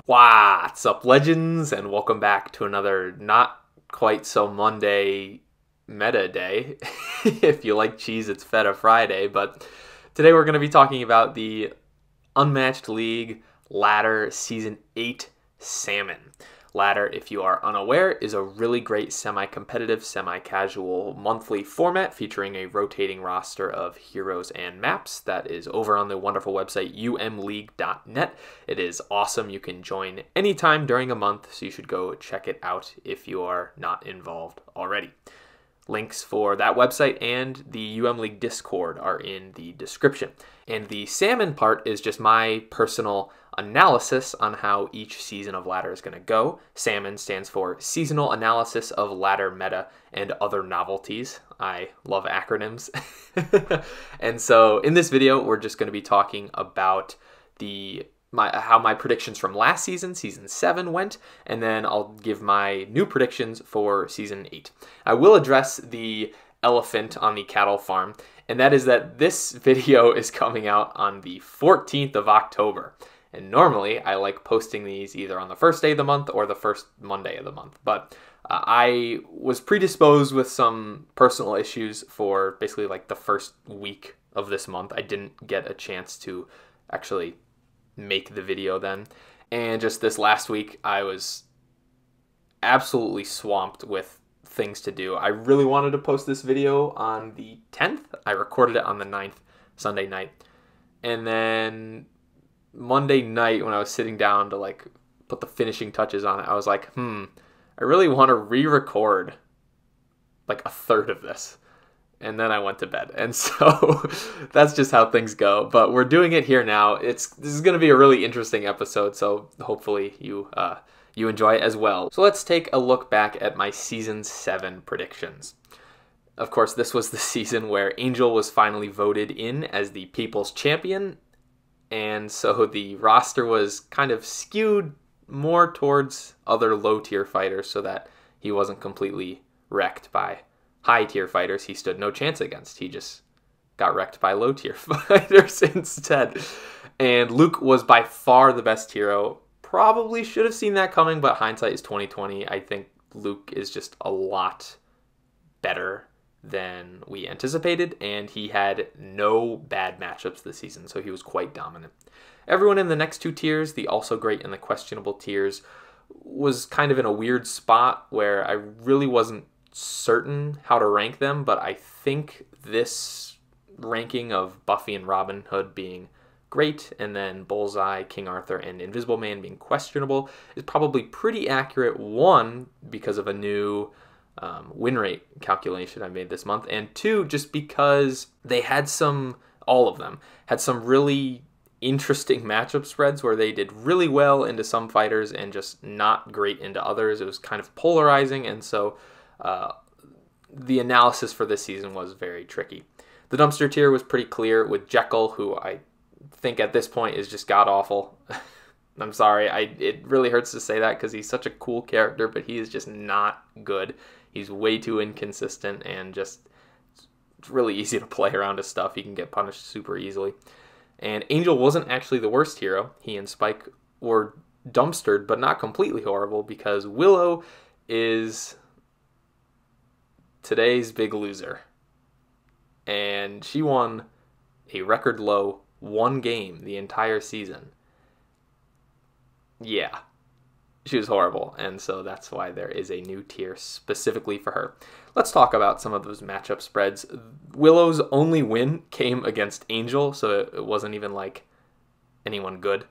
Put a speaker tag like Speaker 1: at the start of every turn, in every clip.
Speaker 1: What's up, legends, and welcome back to another not quite so Monday meta day. If you like cheese, it's Feta Friday, but today we're going to be talking about the Unmatched League Ladder Season 8 Salmon. Ladder, if you are unaware, is a really great semi-competitive, semi-casual monthly format featuring a rotating roster of heroes and maps that is over on the wonderful website UMLeague.net. It is awesome. You can join anytime during a month, so you should go check it out if you are not involved already. Links for that website and the UMLeague Discord are in the description. And the salmon part is just my personal analysis on how each season of Ladder is going to go. Salmon stands for Seasonal Analysis of Ladder Meta and Other Novelties. I love acronyms. And so in this video, we're just going to be talking about how my predictions from last season, Season 7, went, and then I'll give my new predictions for Season 8. I will address the elephant on the cattle farm, and that is that this video is coming out on the 14th of October. And normally, I like posting these either on the first day of the month or the first Monday of the month. But I was predisposed with some personal issues for basically like the first week of this month. I didn't get a chance to actually make the video then. And just this last week, I was absolutely swamped with things to do. I really wanted to post this video on the 10th. I recorded it on the 9th, Sunday night. And then Monday night, when I was sitting down to like put the finishing touches on it, I was like, I really want to re-record like a third of this. And then I went to bed. And so that's just how things go. But we're doing it here now. This is going to be a really interesting episode, so hopefully you enjoy it as well. So let's take a look back at my Season 7 predictions. Of course, this was the season where Angel was finally voted in as the People's Champion. And so the roster was kind of skewed more towards other low-tier fighters so that he wasn't completely wrecked by high-tier fighters he stood no chance against. He just got wrecked by low-tier fighters instead. And Luke was by far the best hero. Probably should have seen that coming, but hindsight is 20/20. I think Luke is just a lot better than we anticipated, and he had no bad matchups this season, so he was quite dominant. Everyone in the next two tiers, the also great and the questionable tiers, was kind of in a weird spot where I really wasn't certain how to rank them, but I think this ranking of Buffy and Robin Hood being great, and then Bullseye, King Arthur, and Invisible Man being questionable is probably pretty accurate. One, because of a new win rate calculation I made this month, and two, just because they had all of them had some really interesting matchup spreads where they did really well into some fighters and just not great into others. It was kind of polarizing, and so the analysis for this season was very tricky. The dumpster tier was pretty clear with Jekyll, who I think at this point is just god-awful. I'm sorry, it really hurts to say that because he's such a cool character, but he is just not good. He's way too inconsistent, and just it's really easy to play around his stuff. He can get punished super easily. And Angel wasn't actually the worst hero. He and Spike were dumpstered, but not completely horrible, because Willow is today's big loser. And she won a record low 1 game the entire season. Yeah. She was horrible, and so that's why there is a new tier specifically for her. Let's talk about some of those matchup spreads. Willow's only win came against Angel, so it wasn't even like anyone good.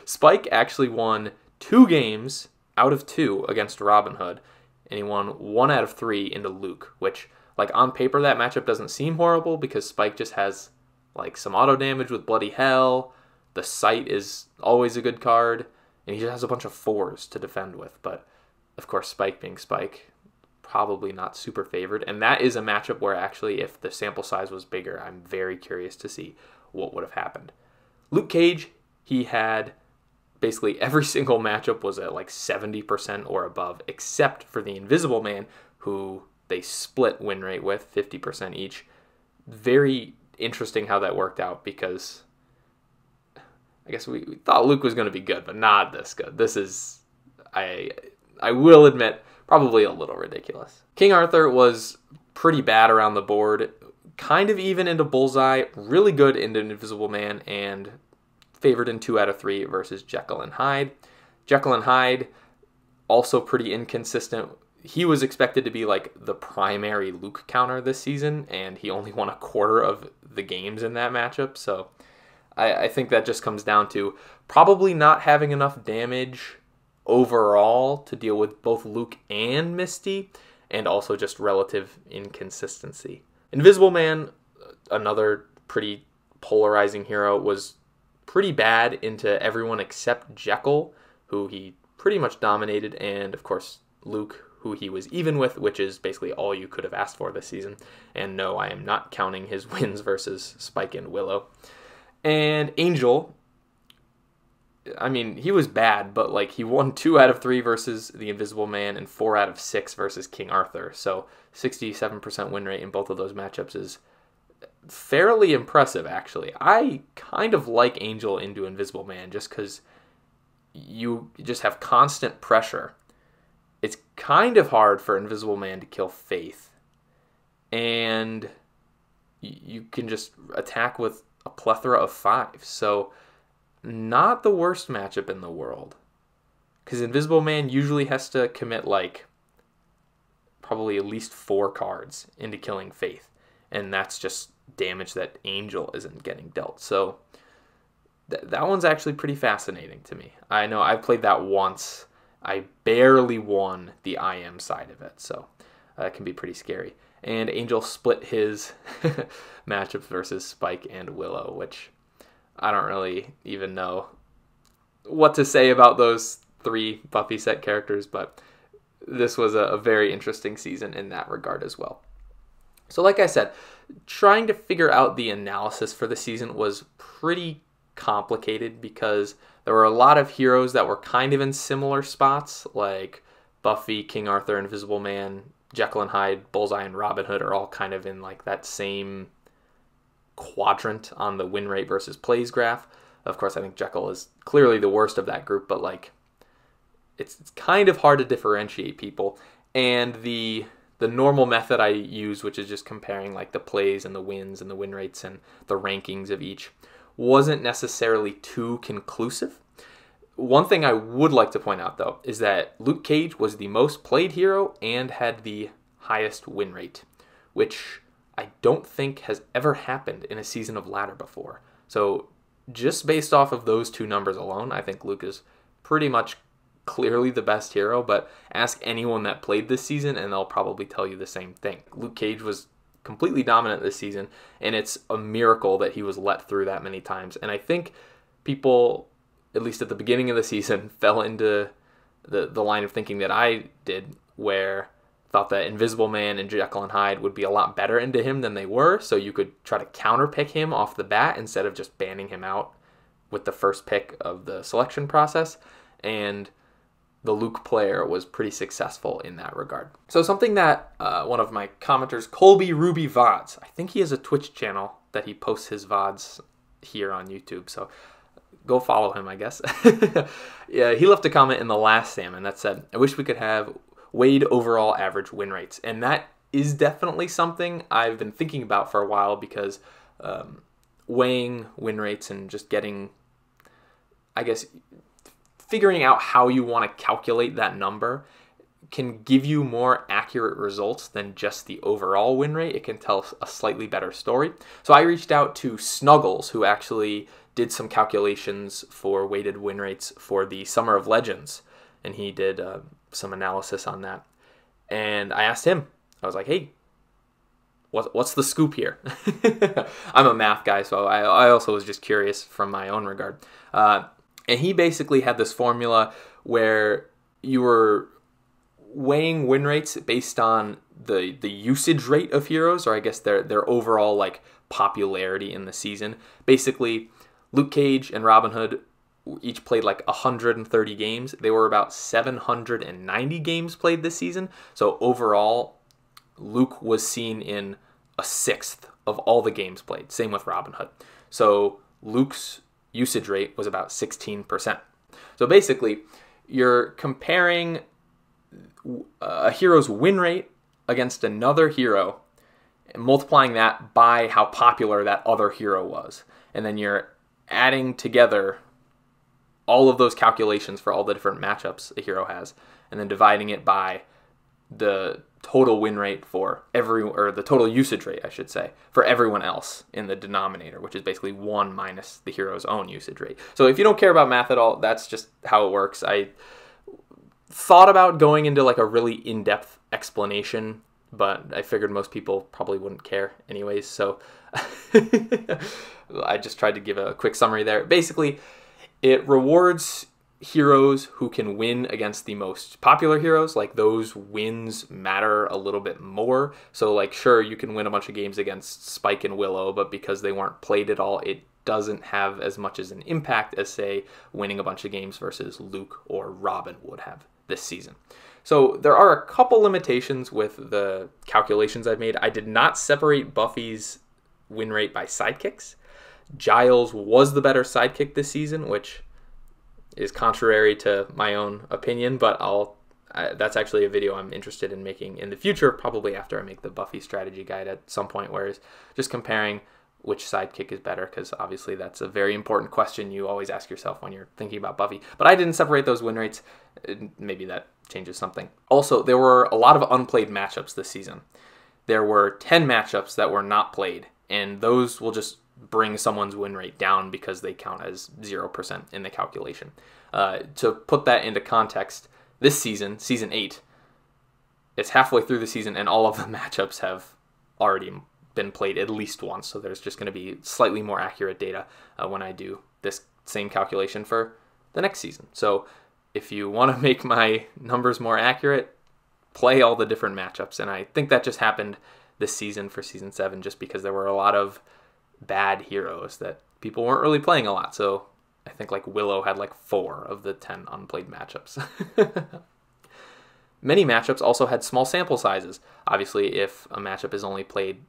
Speaker 1: Spike actually won 2 games out of 2 against Robin Hood, and he won 1 out of 3 into Luke, which, like, on paper that matchup doesn't seem horrible because Spike just has like some auto damage with Bloody Hell. The Sight is always a good card. And he just has a bunch of 4s to defend with. But, of course, Spike being Spike, probably not super favored. And that is a matchup where, actually, if the sample size was bigger, I'm very curious to see what would have happened. Luke Cage, he had basically every single matchup was at like 70% or above, except for the Invisible Man, who they split win rate with, 50% each. Very interesting how that worked out, because I guess we thought Luke was going to be good, but not this good. This is, I will admit, probably a little ridiculous. King Arthur was pretty bad around the board, kind of even into Bullseye, really good into Invisible Man, and favored in 2 out of 3 versus Jekyll and Hyde. Jekyll and Hyde, also pretty inconsistent. He was expected to be like the primary Luke counter this season, and he only won a quarter of the games in that matchup, so I think that just comes down to probably not having enough damage overall to deal with both Luke and Misty, and also just relative inconsistency. Invisible Man, another pretty polarizing hero, was pretty bad into everyone except Jekyll, who he pretty much dominated, and of course Luke, who he was even with, which is basically all you could have asked for this season. And no, I am not counting his wins versus Spike and Willow. And Angel, I mean, he was bad, but like he won 2 out of 3 versus the Invisible Man and 4 out of 6 versus King Arthur. So 67% win rate in both of those matchups is fairly impressive, actually. I kind of like Angel into Invisible Man just because you just have constant pressure. It's kind of hard for Invisible Man to kill Faith, and you can just attack with a plethora of 5s. So not the worst matchup in the world, because Invisible Man usually has to commit like probably at least 4 cards into killing Faith, and that's just damage that Angel isn't getting dealt. So that one's actually pretty fascinating to me. I know I've played that once. I barely won the IM side of it, so that can be pretty scary. And Angel split his matchups versus Spike and Willow, which I don't really even know what to say about those 3 Buffy set characters, but this was a very interesting season in that regard as well. So like I said, trying to figure out the analysis for the season was pretty complicated because there were a lot of heroes that were kind of in similar spots, like Buffy, King Arthur, Invisible Man, Jekyll and Hyde, Bullseye, and Robin Hood are all kind of in like that same quadrant on the win rate versus plays graph. Of course, I think Jekyll is clearly the worst of that group, but like it's kind of hard to differentiate people. And the normal method I use, which is just comparing like the plays and the wins and the win rates and the rankings of each, wasn't necessarily too conclusive. One thing I would like to point out, though, is that Luke Cage was the most played hero and had the highest win rate, which I don't think has ever happened in a season of Ladder before. So just based off of those 2 numbers alone, I think Luke is pretty much clearly the best hero, but ask anyone that played this season and they'll probably tell you the same thing. Luke Cage was completely dominant this season, and it's a miracle that he was let through that many times. And I think people, at least at the beginning of the season, fell into the line of thinking that I did, where thought that Invisible Man and Jekyll and Hyde would be a lot better into him than they were, so you could try to counterpick him off the bat instead of just banning him out with the first pick of the selection process. And the Luke player was pretty successful in that regard. So something that one of my commenters, Colby Ruby VODs, I think he has a Twitch channel that he posts his VODs here on YouTube, so go follow him, I guess. Yeah, he left a comment in the last Salmon that said, I wish we could have Wade overall average win rates. And that is definitely something I've been thinking about for a while, because weighing win rates and just getting, I guess, figuring out how you want to calculate that number can give you more accurate results than just the overall win rate. It can tell a slightly better story. So I reached out to Snuggles, who actually did some calculations for weighted win rates for the Summer of Legends, and he did some analysis on that. And I asked him, I was like, hey, what's the scoop here? I'm a math guy, so I also was just curious from my own regard. And he basically had this formula where you were weighing win rates based on the usage rate of heroes, or I guess their overall like popularity in the season. Basically, Luke Cage and Robin Hood each played like 130 games. They were about 790 games played this season. So overall, Luke was seen in 1/6 of all the games played. Same with Robin Hood. So Luke's usage rate was about 16%. So basically, you're comparing a hero's win rate against another hero and multiplying that by how popular that other hero was. And then you're adding together all of those calculations for all the different matchups a hero has, and then dividing it by the total win rate for or the total usage rate, I should say, for everyone else in the denominator, which is basically 1 minus the hero's own usage rate. So if you don't care about math at all, that's just how it works. I thought about going into like a really in-depth explanation, but I figured most people probably wouldn't care anyways, so I just tried to give a quick summary there. Basically, it rewards heroes who can win against the most popular heroes. Like, those wins matter a little bit more. So like, sure, you can win a bunch of games against Spike and Willow, but because they weren't played at all, it doesn't have as much as an impact as, say, winning a bunch of games versus Luke or Robin would have this season. So there are a couple limitations with the calculations I've made. I did not separate Buffy's win rate by sidekicks. Giles was the better sidekick this season, which is contrary to my own opinion, but that's actually a video I'm interested in making in the future, probably after I make the Buffy strategy guide at some point, where it's just comparing which sidekick is better, because obviously that's a very important question you always ask yourself when you're thinking about Buffy. But I didn't separate those win rates. Maybe that changes something. Also, there were a lot of unplayed matchups this season. There were 10 matchups that were not played, and those will just bring someone's win rate down because they count as 0% in the calculation. To put that into context, this season, season 8, it's halfway through the season and all of the matchups have already been played at least once, so there's just going to be slightly more accurate data when I do this same calculation for the next season. So if you want to make my numbers more accurate, play all the different matchups, and I think that just happened this season for season 7 just because there were a lot of bad heroes that people weren't really playing a lot. So I think like Willow had like 4 of the 10 unplayed matchups. Many matchups also had small sample sizes. Obviously, if a matchup is only played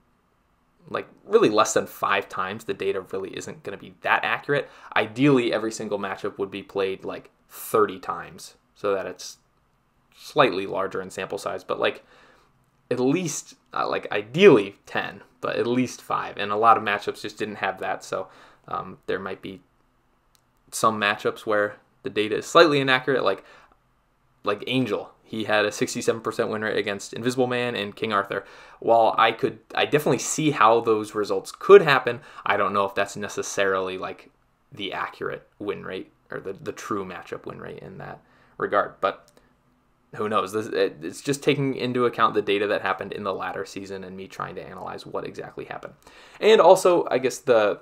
Speaker 1: like really less than 5 times, the data really isn't going to be that accurate. Ideally, every single matchup would be played like 30 times so that it's slightly larger in sample size, but like at least like ideally 10, but at least 5. And a lot of matchups just didn't have that. So there might be some matchups where the data is slightly inaccurate, like Angel. He had a 67% win rate against Invisible Man and King Arthur. While I definitely see how those results could happen, I don't know if that's necessarily like the accurate win rate or the true matchup win rate in that regard. But who knows? It's just taking into account the data that happened in the latter season and me trying to analyze what exactly happened. And also, I guess the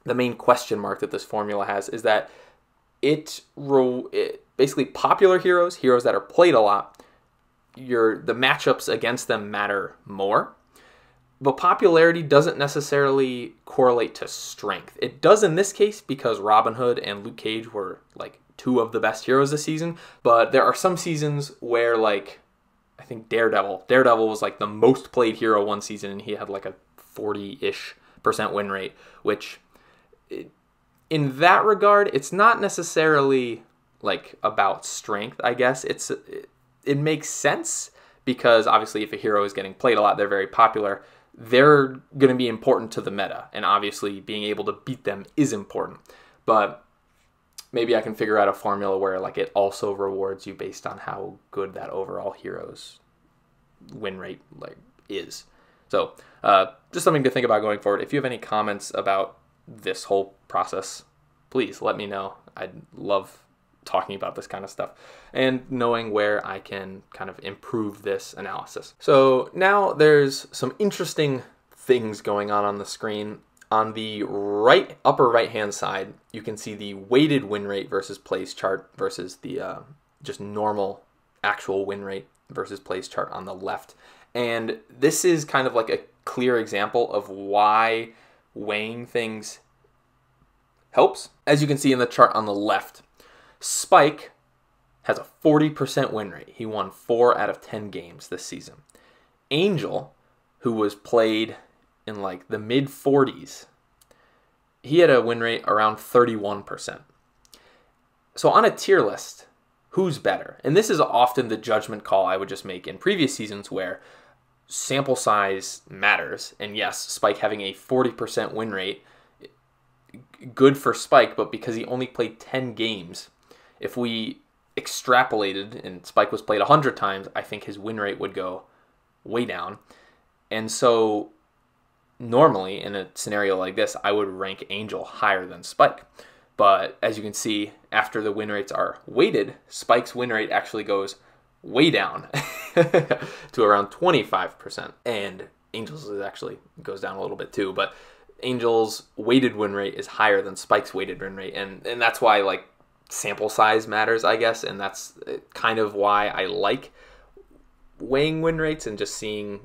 Speaker 1: main question mark that this formula has is that it basically popular heroes that are played a lot, the matchups against them matter more. But popularity doesn't necessarily correlate to strength. It does in this case because Robin Hood and Luke Cage were like 2 of the best heroes this season. But there are some seasons where, like, I think Daredevil was like the most played hero one season, and he had like a 40-ish% win rate, which in that regard, it's not necessarily like about strength, I guess. It makes sense because obviously if a hero is getting played a lot, they're very popular. They're going to be important to the meta, and obviously being able to beat them is important. But maybe I can figure out a formula where like it also rewards you based on how good that overall hero's win rate like is. So just something to think about going forward. If you have any comments about this whole process, please let me know. I'd love talking about this kind of stuff and knowing where I can kind of improve this analysis. So now there's some interesting things going on the screen. On the upper right hand side, you can see the weighted win rate versus plays chart versus the just normal actual win rate versus plays chart on the left. And this is kind of like a clear example of why weighing things helps. As you can see in the chart on the left, Spike has a 40% win rate. He won 4 out of 10 games this season. Angel, who was played in like the mid 40s, he had a win rate around 31%. So on a tier list, who's better? And this is often the judgment call I would just make in previous seasons where sample size matters. And yes, Spike having a 40% win rate, good for Spike, but because he only played 10 games, if we extrapolated and Spike was played 100 times, I think his win rate would go way down. And so normally in a scenario like this, I would rank Angel higher than Spike. But as you can see, after the win rates are weighted, Spike's win rate actually goes way down to around 25%. And Angel's actually goes down a little bit too, but Angel's weighted win rate is higher than Spike's weighted win rate. And that's why like sample size matters, I guess. And that's kind of why I like weighing win rates and just seeing,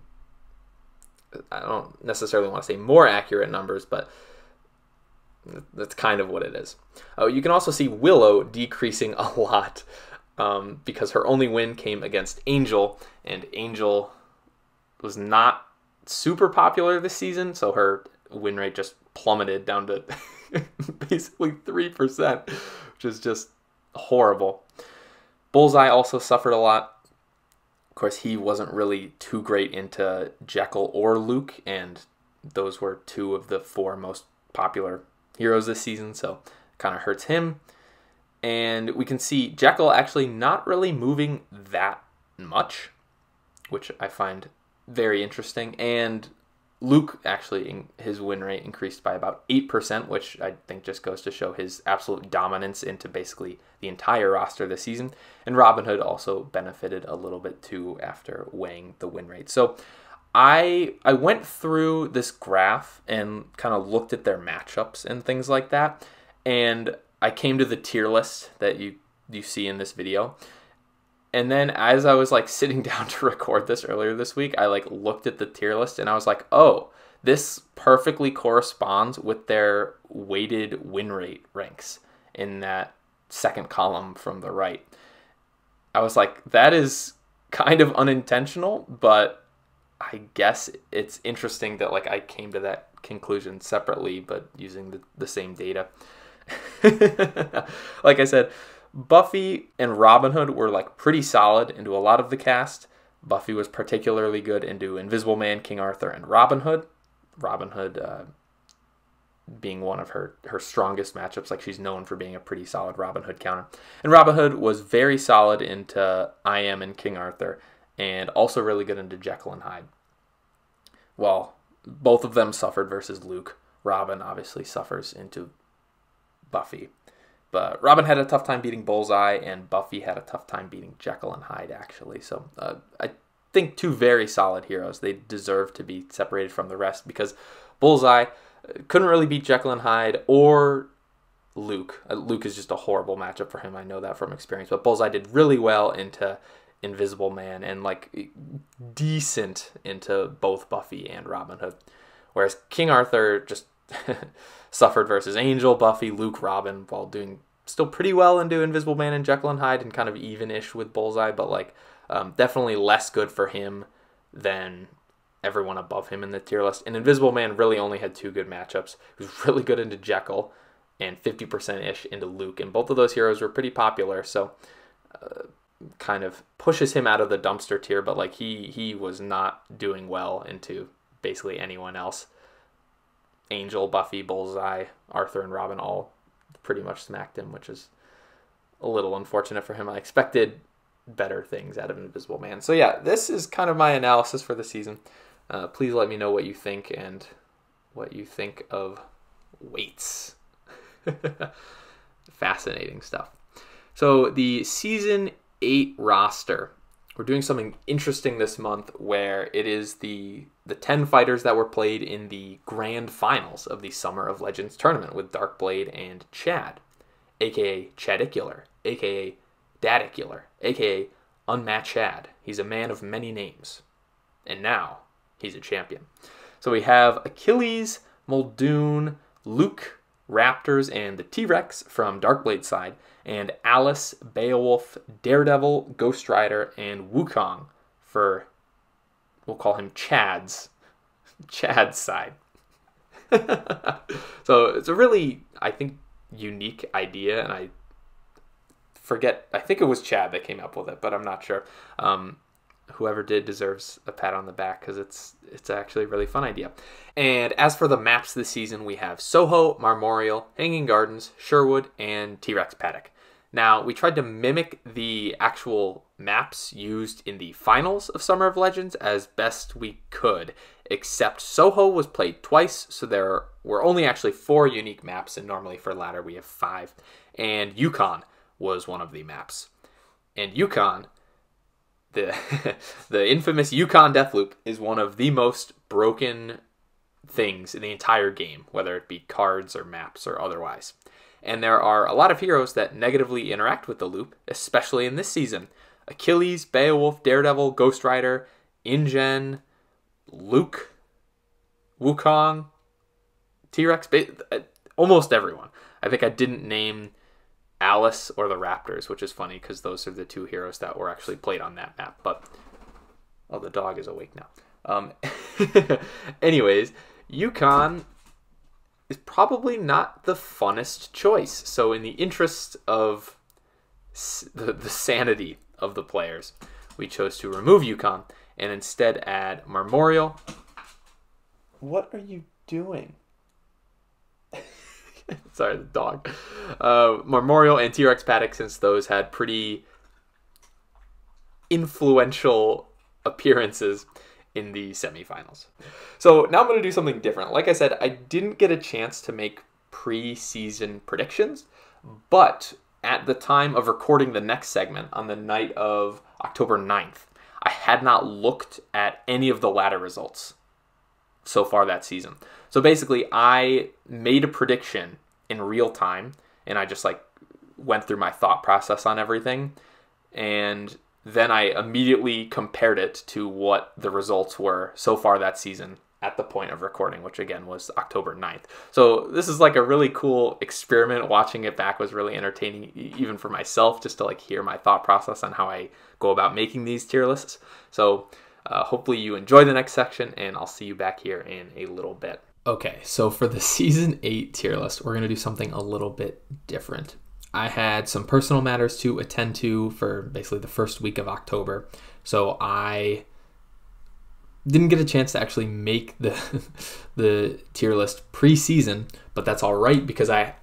Speaker 1: I don't necessarily want to say more accurate numbers, but that's kind of what it is. You can also see Willow decreasing a lot because her only win came against Angel, and Angel was not super popular this season, so her win rate just plummeted down to basically 3%, which is just horrible. Bullseye also suffered a lot. Of course, he wasn't really too great into Jekyll or Luke, and those were two of the 4 most popular heroes this season, so it kind of hurts him. And we can see Jekyll actually not really moving that much, which I find very interesting. And Luke actually, his win rate increased by about 8%, which I think just goes to show his absolute dominance into basically the entire roster this season. And Robin Hood also benefited a little bit too after weighing the win rate. So I went through this graph and kind of looked at their matchups and things like that, and I came to the tier list that you see in this video. And then as I was like sitting down to record this earlier this week, I like looked at the tier list and I was like, oh, this perfectly corresponds with their weighted win rate ranks in that second column from the right. I was like, that is kind of unintentional, but I guess it's interesting that like I came to that conclusion separately, but using the same data. Like I said, Buffy and Robin Hood were like pretty solid into a lot of the cast. Buffy was particularly good into Invisible Man, King Arthur, and Robin Hood. Robin Hood being one of her strongest matchups. Like she's known for being a pretty solid Robin Hood counter. And Robin Hood was very solid into I Am and King Arthur, and also really good into Jekyll and Hyde. Well, both of them suffered versus Luke. Robin obviously suffers into Buffy. But Robin had a tough time beating Bullseye, and Buffy had a tough time beating Jekyll and Hyde, actually. So I think 2 very solid heroes. They deserve to be separated from the rest because Bullseye couldn't really beat Jekyll and Hyde or Luke. Luke is just a horrible matchup for him. I know that from experience. But Bullseye did really well into Invisible Man and like decent into both Buffy and Robin Hood. Whereas King Arthur just suffered versus Angel, Buffy, Luke, Robin, while doing still pretty well into Invisible Man and Jekyll and Hyde and kind of even-ish with Bullseye, but like definitely less good for him than everyone above him in the tier list. And Invisible Man really only had 2 good matchups. He was really good into Jekyll and 50%-ish into Luke, and both of those heroes were pretty popular, so kind of pushes him out of the dumpster tier, but like he was not doing well into basically anyone else. Angel, Buffy, Bullseye, Arthur, and Robin all pretty much smacked him, which is a little unfortunate for him. I expected better things out of Invisible Man. So yeah, this is kind of my analysis for the season. Please let me know what you think and what you think of weights. Fascinating stuff. So the Season 8 roster. We're doing something interesting this month where it is the 10 fighters that were played in the grand finals of the Summer of Legends tournament with Darkblade and Chad, a.k.a. Chadicular, a.k.a. Dadicular, a.k.a. Unmatched Chad. He's a man of many names. And now, he's a champion. So we have Achilles, Muldoon, Luke, Raptors, and the T-Rex from Darkblade's side, and Alice, Beowulf, Daredevil, Ghost Rider, and Wukong for, we'll call him Chad's side. So it's a really, I think, unique idea, and I think it was Chad that came up with it, but I'm not sure. Whoever did deserves a pat on the back, because it's actually a really fun idea. And as for the maps this season, we have Soho, Marmorial, Hanging Gardens, Sherwood, and T-Rex Paddock. Now, we tried to mimic the actual maps used in the finals of Summer of Legends as best we could, except Soho was played twice, so there were only actually 4 unique maps, and normally for Ladder we have 5. And Yukon was one of the maps. And Yukon, the infamous Yukon Deathloop, is one of the most broken things in the entire game, whether it be cards or maps or otherwise. And there are a lot of heroes that negatively interact with the loop, especially in this season. Achilles, Beowulf, Daredevil, Ghost Rider, InGen, Luke, Wukong, T-Rex, almost everyone. I think I didn't name Alice or the Raptors, which is funny because those are the 2 heroes that were actually played on that map. But, oh, the dog is awake now. Anyways, Yukon is probably not the funnest choice. So in the interest of the sanity of the players, we chose to remove Yukon and instead add Marmorial. What are you doing? Sorry, the dog. Marmorial and T-Rex Paddock, since those had pretty influential appearances in the semifinals. So now I'm going to do something different. Like I said, I didn't get a chance to make pre-season predictions, but at the time of recording the next segment on the night of October 9th, I had not looked at any of the ladder results so far that season. So basically, I made a prediction in real time, and I just went through my thought process on everything, and then I immediately compared it to what the results were so far that season at the point of recording, which again was October 9th. So this is a really cool experiment. Watching it back was really entertaining, even for myself, just to hear my thought process on how I go about making these tier lists. So hopefully you enjoy the next section, and I'll see you back here in a little bit. Okay, so for the Season 8 tier list, we're going to do something a little bit different. I had some personal matters to attend to for basically the first week of October, so I didn't get a chance to actually make the tier list pre-season, but that's all right because I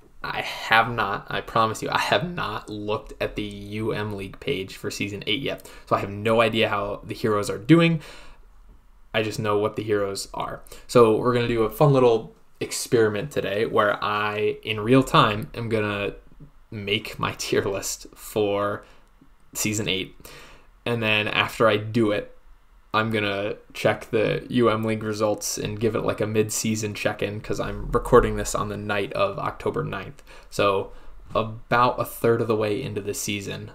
Speaker 1: promise you, I have not looked at the UMLeague page for Season 8 yet, so I have no idea how the heroes are doing. I just know what the heroes are. So we're going to do a fun little experiment today where I, in real time, am going to make my tier list for Season 8. And then after I do it, I'm going to check the UMLeague results and give it a mid-season check-in because I'm recording this on the night of October 9th. So about a third of the way into the season,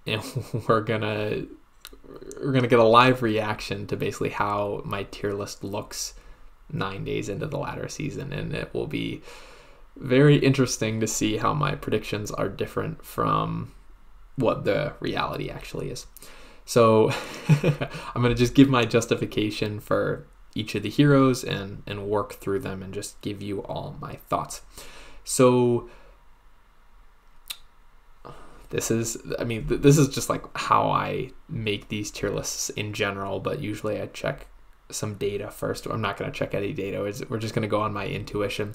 Speaker 1: and we're going to get a live reaction to basically how my tier list looks 9 days into the ladder season, and it will be very interesting to see how my predictions are different from what the reality actually is. So I'm going to just give my justification for each of the heroes and work through them and just give you all my thoughts. So this is just how I make these tier lists in general, but usually I check some data first. I'm not going to check any data. We're just going to go on my intuition.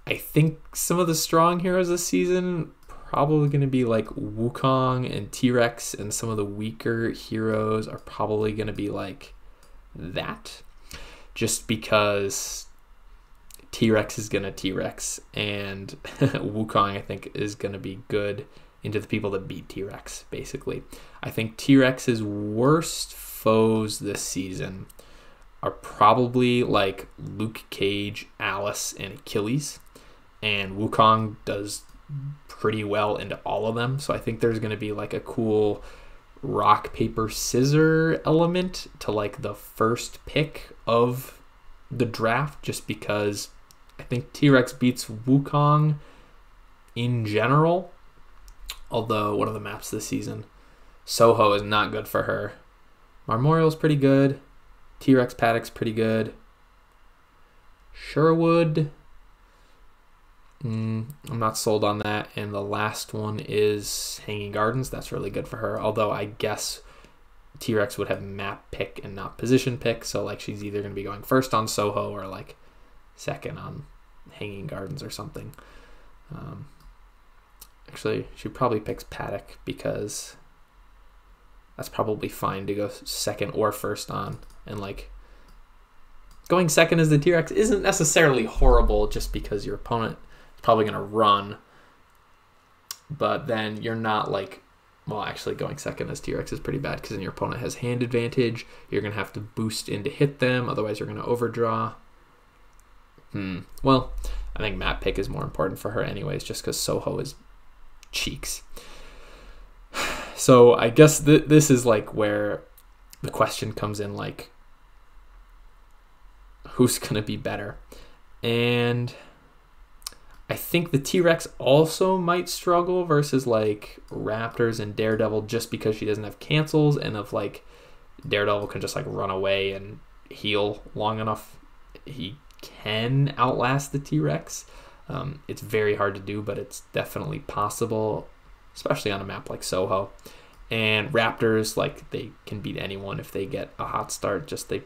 Speaker 1: I think some of the strong heroes this season probably going to be Wukong and T-Rex, and some of the weaker heroes are probably going to be that, just because T-Rex is going to T-Rex, and Wukong I think is going to be good into the people that beat T-Rex, basically. I think T-Rex's worst foes this season are probably Luke Cage, Alice, and Achilles, and Wukong does pretty well into all of them, so I think there's going to be a cool rock, paper, scissor element to the first pick of the draft, just because I think T-Rex beats Wukong in general, although one of the maps this season, Soho, is not good for her. Marmorial's pretty good. T-Rex Paddock's pretty good. Sherwood I'm not sold on that. And the last one is Hanging Gardens. That's really good for her. Although I guess T-Rex would have map pick and not position pick. So like she's either going to be going first on Soho or like second on Hanging Gardens or something. Actually, she probably picks Paddock because that's probably fine to go second or first on. And like going second as the T-Rex isn't necessarily horrible just because your opponent is probably going to run. But then you're not like, well, actually going second as T-Rex is pretty bad because then your opponent has hand advantage. You're going to have to boost in to hit them. Otherwise, you're going to overdraw. Well, I think map pick is more important for her anyways, just because Soho is cheeks. So I guess this is like where the question comes in, like, who's going to be better? And I think the T-Rex also might struggle versus like Raptors and Daredevil just because she doesn't have cancels, and of like Daredevil can just like run away and heal long enough. He can outlast the T-Rex. It's very hard to do, but it's definitely possible, especially on a map like Soho. And Raptors, like, they can beat anyone if they get a hot start. Just they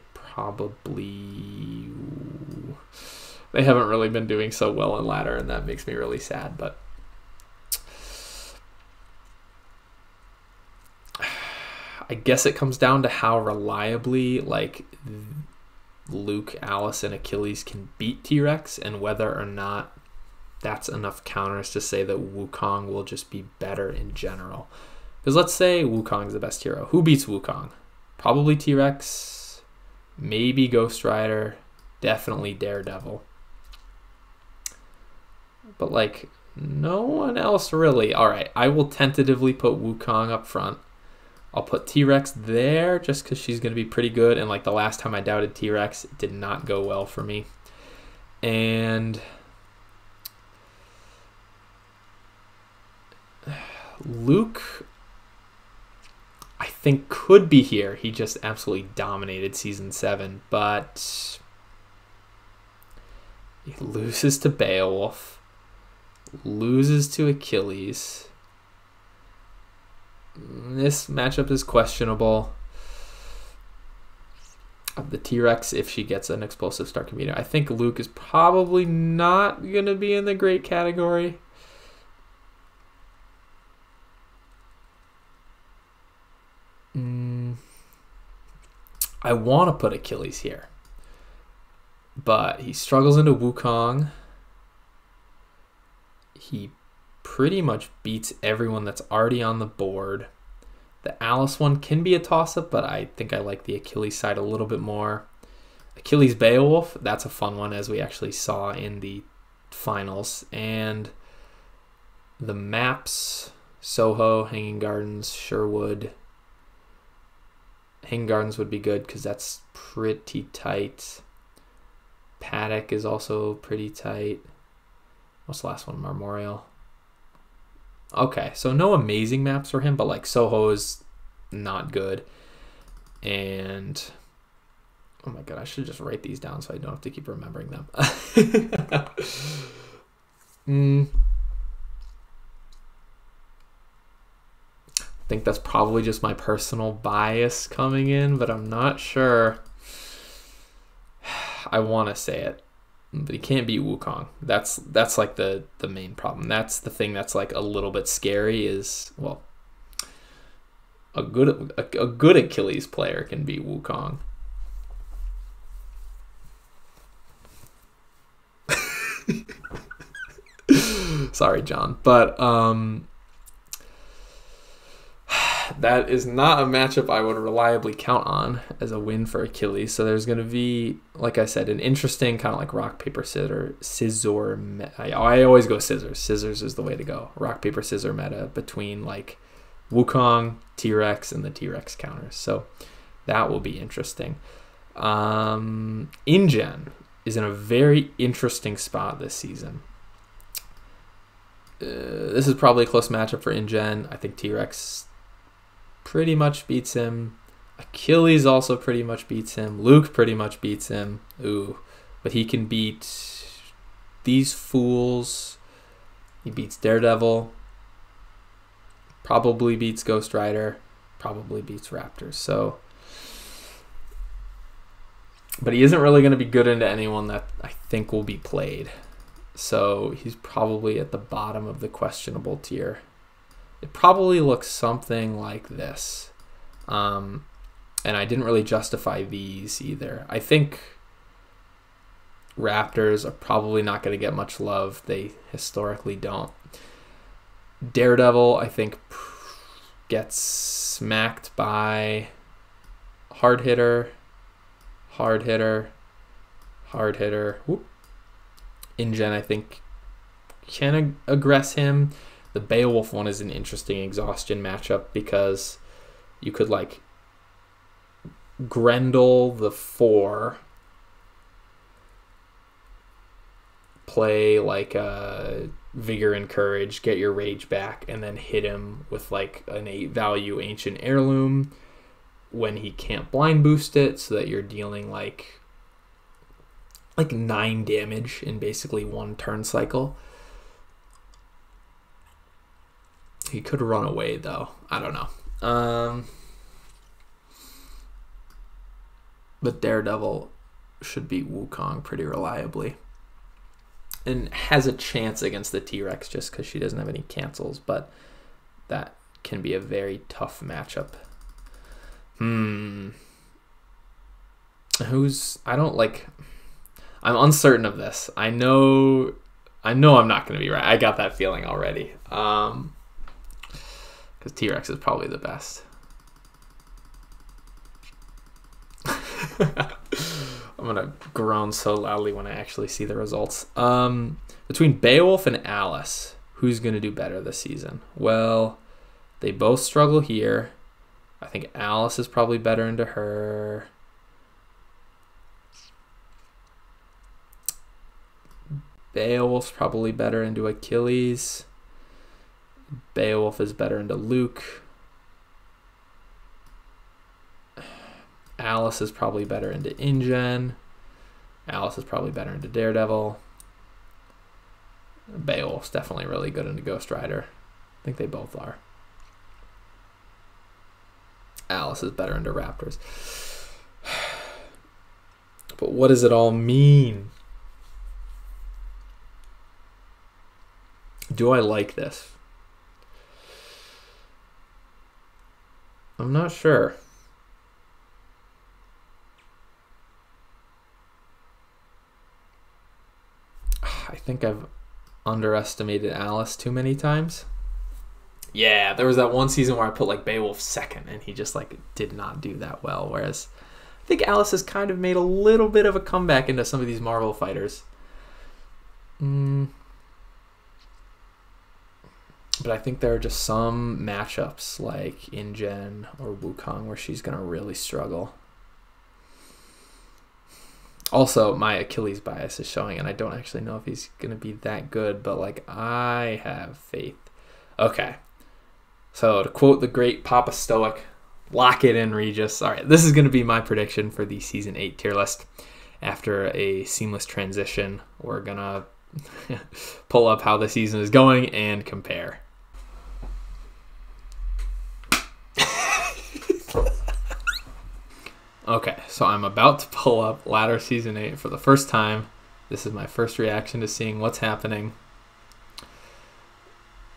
Speaker 1: haven't really been doing so well in ladder, and that makes me really sad. But I guess it comes down to how reliably like Luke, Alice, and Achilles can beat T-Rex, and whether or not that's enough counters to say that Wukong will just be better in general. Because let's say Wukong's the best hero. Who beats Wukong? Probably T-Rex, maybe Ghost Rider, definitely Daredevil. But like no one else really. All right, I will tentatively put Wukong up front. I'll put T-Rex there just because she's going to be pretty good. And like the last time I doubted T-Rex, it did not go well for me. And Luke, I think, could be here. He just absolutely dominated Season 7. But he loses to Beowulf. Loses to Achilles. This matchup is questionable. The T-Rex, if she gets an explosive start, can beat it. I think Luke is probably not going to be in the great category. I want to put Achilles here, but he struggles into Wukong. He pretty much beats everyone that's already on the board. The Alice one can be a toss-up, but I think I like the Achilles side a little bit more. Achilles Beowulf, that's a fun one, as we actually saw in the finals. And the maps, Soho, Hanging Gardens, Sherwood. Hanging Gardens would be good because that's pretty tight. Paddock is also pretty tight. What's the last one? Memorial. Okay, so no amazing maps for him, but like Soho is not good. And oh my god, I should just write these down so I don't have to keep remembering them. I think that's probably just my personal bias coming in, but I'm not sure. I want to say it, but he can't beat Wukong. That's like the main problem. That's the thing that's like a little bit scary is, well, a good Achilles player can beat Wukong. Sorry, John, but that is not a matchup I would reliably count on as a win for Achilles. So there's going to be, like I said, an interesting kind of like rock, paper, scissor. I always go scissors. Scissors is the way to go. Rock, paper, scissor meta between like Wukong, T-Rex, and the T-Rex counters. So that will be interesting. InGen is in a very interesting spot this season. This is probably a close matchup for InGen. I think T-Rex pretty much beats him. Achilles also pretty much beats him. Luke pretty much beats him. Ooh, but he can beat these fools. He beats Daredevil, probably beats Ghost Rider, probably beats Raptors. So, but he isn't really going to be good into anyone that I think will be played. So he's probably at the bottom of the questionable tier. It probably looks something like this. And I didn't really justify these either. I think Raptors are probably not going to get much love. They historically don't. Daredevil, I think, gets smacked by hard hitter, hard hitter, hard hitter. Whoop. InGen, I think, can aggress him. The Beowulf one is an interesting exhaustion matchup because you could like Grendel the 4, play like a Vigor and Courage, get your rage back, and then hit him with like an 8 value Ancient Heirloom when he can't blind boost it, so that you're dealing like 9 damage in basically one turn cycle. He could run away though. I don't know. But Daredevil should beat Wukong pretty reliably. And has a chance against the T-Rex just because she doesn't have any cancels, but that can be a very tough matchup. I'm uncertain of this. I know I'm not going to be right. I got that feeling already. Because T-Rex is probably the best. I'm going to groan so loudly when I actually see the results. Between Beowulf and Alice, who's going to do better this season? Well, they both struggle here. I think Alice is probably better into her. Beowulf's probably better into Achilles. Beowulf is better into Luke. Alice is probably better into InGen. Alice is probably better into Daredevil. Beowulf's definitely really good into Ghost Rider. I think they both are. Alice is better into Raptors. But what does it all mean? Do I like this? I'm not sure. I think I've underestimated Alice too many times. Yeah, there was that one season where I put like Beowulf second and he just like did not do that well. Whereas I think Alice has kind of made a little bit of a comeback into some of these Marvel fighters. But I think there are just some matchups like InGen or Wukong where she's going to really struggle. Also, my Achilles bias is showing, and I don't actually know if he's going to be that good, but like I have faith. Okay. So to quote the great Papa Stoic, lock it in, Regis. All right, this is going to be my prediction for the Season 8 tier list. After a seamless transition, we're going to pull up how the season is going and compare. Okay, so I'm about to pull up Ladder Season 8 for the first time. This is my first reaction to seeing what's happening.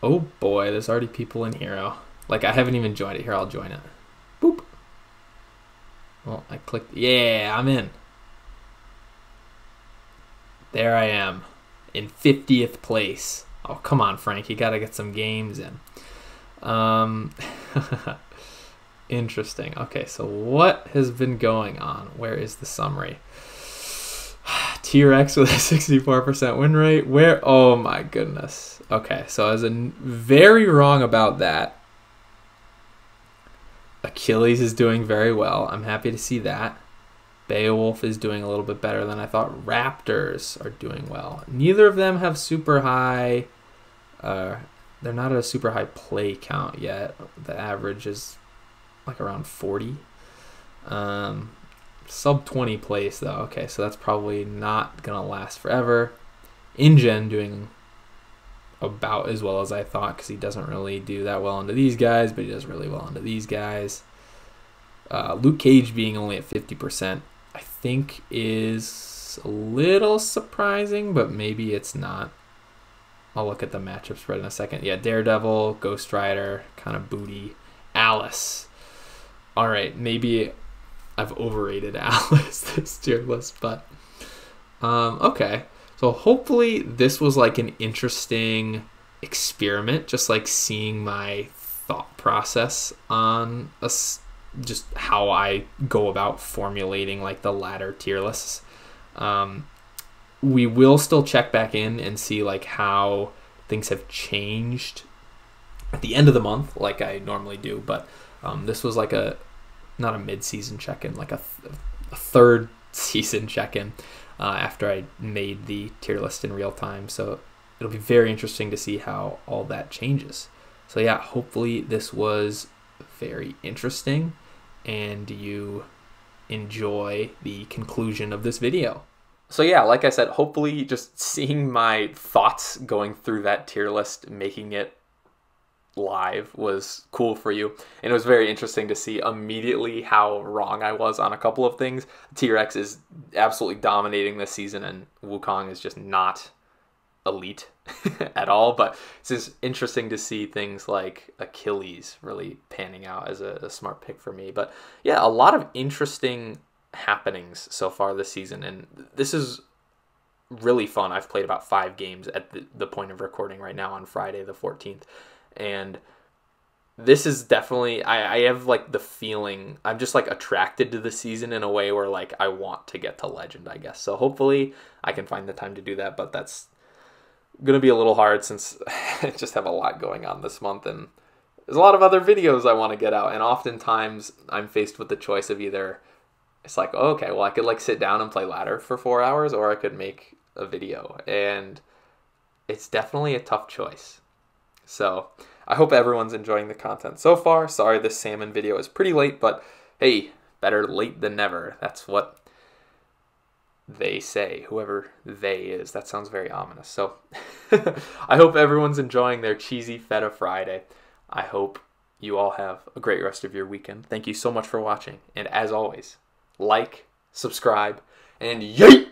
Speaker 1: Oh boy, there's already people in Hero. Like, I haven't even joined it. Here, I'll join it. Boop. Well, I clicked. Yeah, I'm in. There I am. In 50th place. Oh, come on, Frank. You got to get some games in. Interesting. Okay, so what has been going on? Where is the summary? T-Rex with a 64% win rate. Where? Oh my goodness. Okay, so I was very wrong about that. Achilles is doing very well. I'm happy to see that. Beowulf is doing a little bit better than I thought. Raptors are doing well. Neither of them have super high... they're not at a super high play count yet. The average is like around 40. Sub 20 place though. Okay, so that's probably not gonna last forever. InGen doing about as well as I thought, because he doesn't really do that well into these guys, but he does really well into these guys. Luke Cage being only at 50%, I think is a little surprising, but maybe it's not. I'll look at the matchup spread in a second. Yeah, Daredevil, Ghost Rider, kind of booty. Alice. All right, maybe I've overrated Alice this tier list, but okay. So hopefully this was like an interesting experiment, just like seeing my thought process on just how I go about formulating like the ladder tier lists. We will still check back in and see like how things have changed at the end of the month, like I normally do. But this was like not a mid-season check-in, like a third season check-in after I made the tier list in real time. So it'll be very interesting to see how all that changes. So yeah, hopefully this was very interesting and you enjoy the conclusion of this video. So yeah, like I said, hopefully just seeing my thoughts going through that tier list, making it live, was cool for you. And it was very interesting to see immediately how wrong I was on a couple of things. T-Rex is absolutely dominating this season, and Wukong is just not elite at all. But it's just interesting to see things like Achilles really panning out as a smart pick for me. But yeah, a lot of interesting happenings so far this season, and this is really fun. I've played about 5 games at the point of recording right now on Friday the 14th, and this is definitely, I have like the feeling I'm just like attracted to the season in a way where like I want to get to Legend, I guess. So hopefully I can find the time to do that, but that's gonna be a little hard since I just have a lot going on this month, and there's a lot of other videos I want to get out, and oftentimes I'm faced with the choice of either it's like, oh, okay, well, I could like sit down and play ladder for 4 hours, or I could make a video, and it's definitely a tough choice. So I hope everyone's enjoying the content so far. Sorry this salmon video is pretty late, but hey, better late than never. That's what they say, whoever they is. That sounds very ominous. So I hope everyone's enjoying their cheesy Feta Friday. I hope you all have a great rest of your weekend. Thank you so much for watching, and as always, like, subscribe, and yeet!